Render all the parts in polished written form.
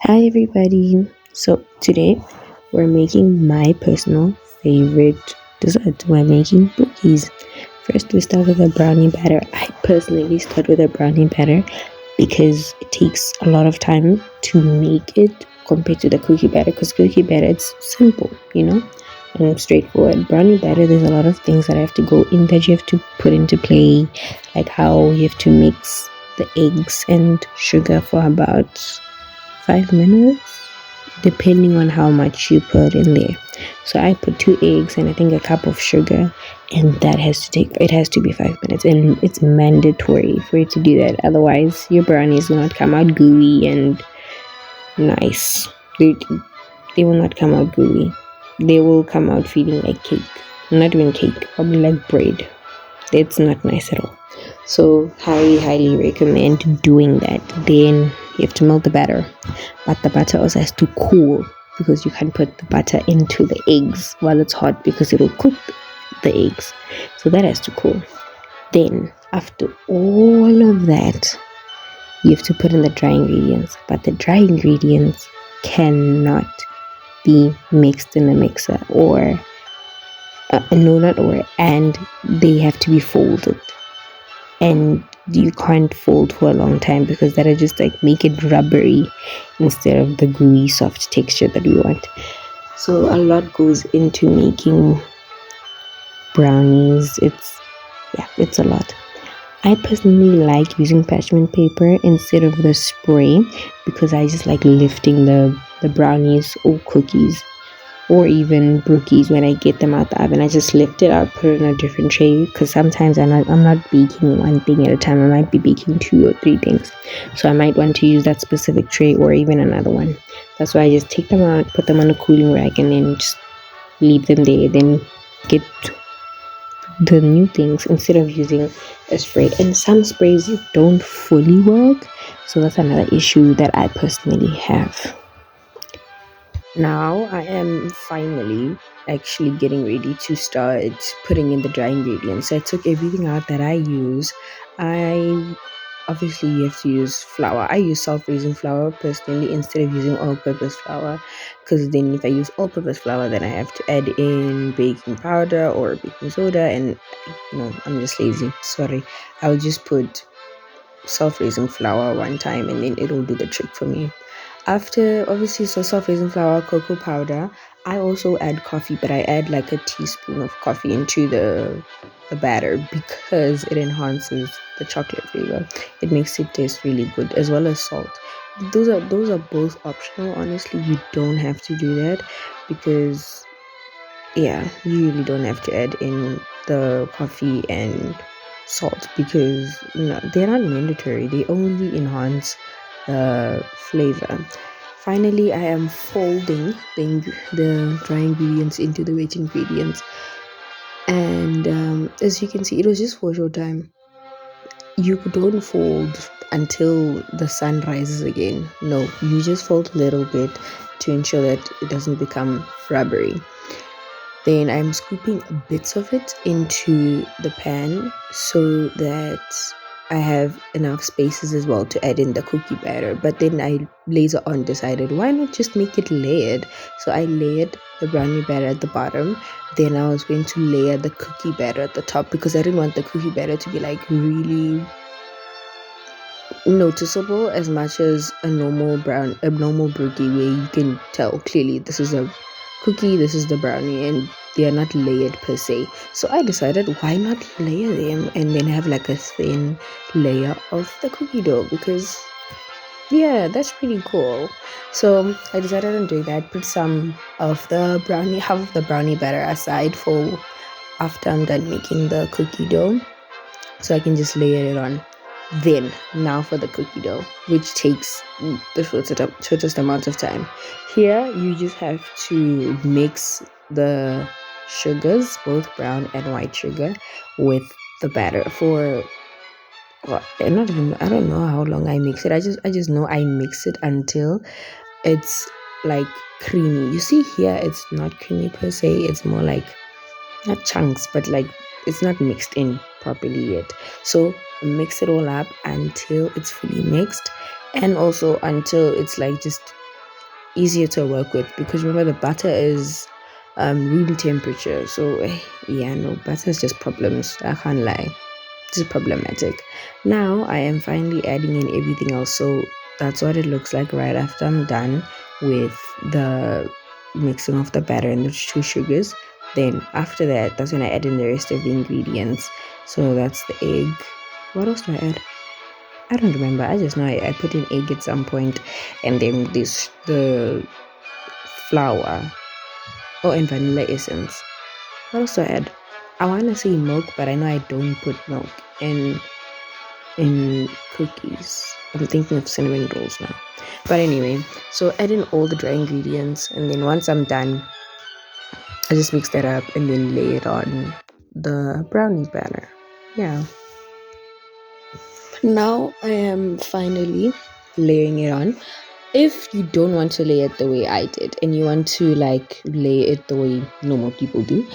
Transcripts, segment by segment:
Hi everybody. So today we're making my personal favorite dessert. We're making cookies. First we start with a brownie batter. I personally start with a brownie batter because it takes a lot of time to make it compared to the cookie batter because cookie batter it's simple, and straightforward. Brownie batter there's a lot of things that have to go in that you have to put into play, like how you have to mix the eggs and sugar for about 5 minutes, depending on how much you put in there. So I put 2 eggs and I think a cup of sugar, and that has to be 5 minutes, and it's mandatory for you to do that. Otherwise, your brownies will not come out gooey and nice. They will not come out gooey. They will come out feeling like cake. Not even cake, probably like bread. It's not nice at all. So highly recommend doing that. Then you have to melt the batter, but the butter also has to cool because you can't put the butter into the eggs while it's hot because it will cook the eggs. So that has to cool. Then after all of that, you have to put in the dry ingredients, but the dry ingredients cannot be mixed in a mixer or no, not or, and they have to be folded, and you can't fold for a long time because that'll just like make it rubbery instead of the gooey soft texture that we want. So a lot goes into making brownies. It's a lot. I personally like using parchment paper instead of the spray because I just like lifting the brownies or cookies or even brookies when I get them out the oven. I just lift it out, put it in a different tray because sometimes I'm not baking one thing at a time. I might be baking 2 or 3 things, so I might want to use that specific tray or even another one. That's why I just take them out, put them on a cooling rack, and then just leave them there. Then get the new things instead of using a spray. And some sprays don't fully work, so that's another issue that I personally have. Now I am finally actually getting ready to start putting in the dry ingredients. So I took everything out that I use. I obviously you have to use flour. I use self-raising flour personally instead of using all-purpose flour, because then if I use all-purpose flour, then I have to add in baking powder or baking soda, and I'm just lazy. Sorry, I'll just put self-raising flour one time, and then it'll do the trick for me. After obviously so self-raising flour, cocoa powder, I also add coffee, but I add like a teaspoon of coffee into the batter because it enhances the chocolate flavor. It makes it taste really good, as well as salt. Those are both optional. Honestly, you don't have to do that because you really don't have to add in the coffee and salt because they're not mandatory. They only enhance the flavor. Finally, I am folding the dry ingredients into the wet ingredients, and as you can see, it was just for a short time. You don't fold until the sun rises again. No, you just fold a little bit to ensure that it doesn't become rubbery. Then I'm scooping bits of it into the pan so that I have enough spaces as well to add in the cookie batter. But then I later on decided, why not just make it layered? So I layered the brownie batter at the bottom. Then I was going to layer the cookie batter at the top because I didn't want the cookie batter to be like really noticeable as much as a normal brookie, where you can tell clearly this is a cookie, this is the brownie, and they are not layered per se. So I decided, why not layer them and then have like a thin layer of the cookie dough, because that's pretty cool. So I decided on doing that. Put some of the brownie half of the brownie batter aside for after I'm done making the cookie dough, so I can just layer it on. Then now for the cookie dough, which takes the shortest amount of time. Here you just have to mix the sugars, both brown and white sugar, with the batter for I don't know how long I mix it. I just know I mix it until it's like creamy. You see here, it's not creamy per se. It's more like not chunks, but like it's not mixed in properly yet. So mix it all up until it's fully mixed, and also until it's like just easier to work with, because remember the butter is room temperature. So yeah, no, butter is just problems. I can't lie. This is problematic. Now I am finally adding in everything else. So that's what it looks like right after I'm done with the mixing of the batter and the two sugars. Then after that, that's when I add in the rest of the ingredients. So that's the egg. What else do I add? I don't remember. I just know I put in egg at some point, and then the flour. Oh, and vanilla essence. What else do I add? I want to say milk, but I know I don't put milk in cookies. I'm thinking of cinnamon rolls now. But anyway, so add in all the dry ingredients, and then once I'm done, I just mix that up and then lay it on the brownie batter. Yeah. Now I am finally layering it on. If you don't want to lay it the way I did, and you want to like lay it the way normal people do,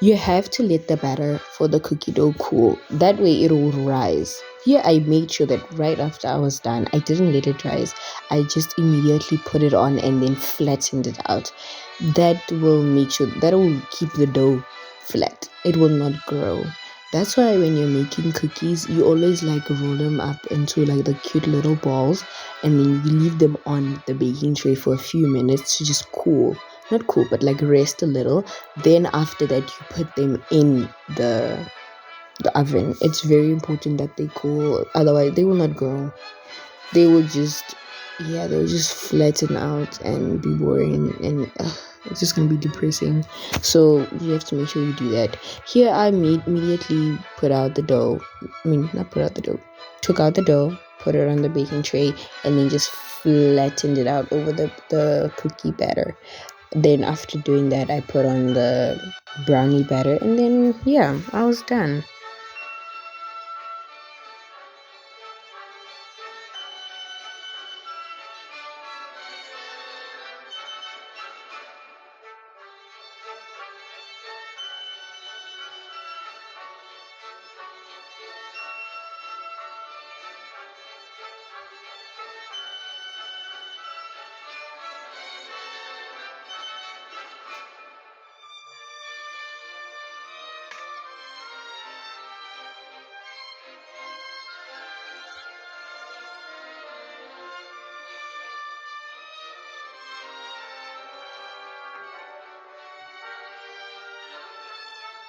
you have to let the batter for the cookie dough cool. That way it will rise. Here I made sure that right after I was done, I didn't let it rise. I just immediately put it on and then flattened it out. That will make sure that will keep the dough flat. It will not grow. That's why when you're making cookies, you always like roll them up into like the cute little balls, and then you leave them on the baking tray for a few minutes to just cool. Not cool, but like rest a little. Then after that, you put them in the oven. It's very important that they cool, otherwise they will not grow. They will just they'll just flatten out and be boring, and it's just gonna be depressing. So you have to make sure you do that. Here I immediately put out the dough. Not put out the dough. Took out the dough, put it on the baking tray, and then just flattened it out over the cookie batter. Then after doing that, I put on the brownie batter, and then I was done.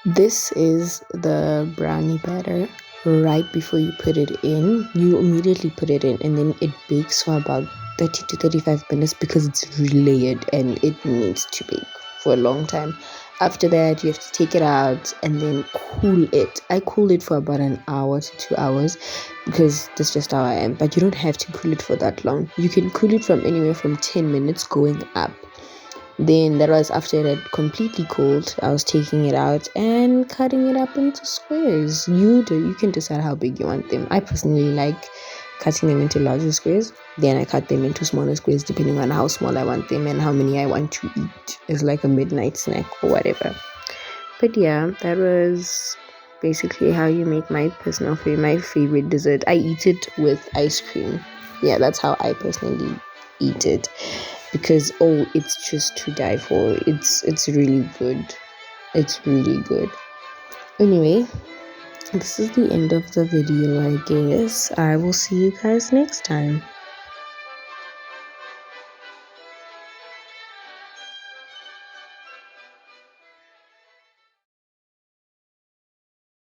This is the brownie batter. Right before you put it in, you immediately put it in, and then it bakes for about 30 to 35 minutes because it's layered and it needs to bake for a long time. After that, you have to take it out and then cool it. I cool it for about an hour to 2 hours because that's just how I am. But you don't have to cool it for that long. You can cool it from anywhere from 10 minutes going up. Then that was after it had completely cooled. I was taking it out and cutting it up into squares. You can decide how big you want them. I personally like cutting them into larger squares. Then I cut them into smaller squares depending on how small I want them and how many I want to eat as like a midnight snack or whatever. But yeah, that was basically how you make my favorite dessert. I eat it with ice cream. Yeah, that's how I personally eat it, because it's just to die for. It's really good. It's really good. Anyway, this is the end of the video, I guess. I will see you guys next time.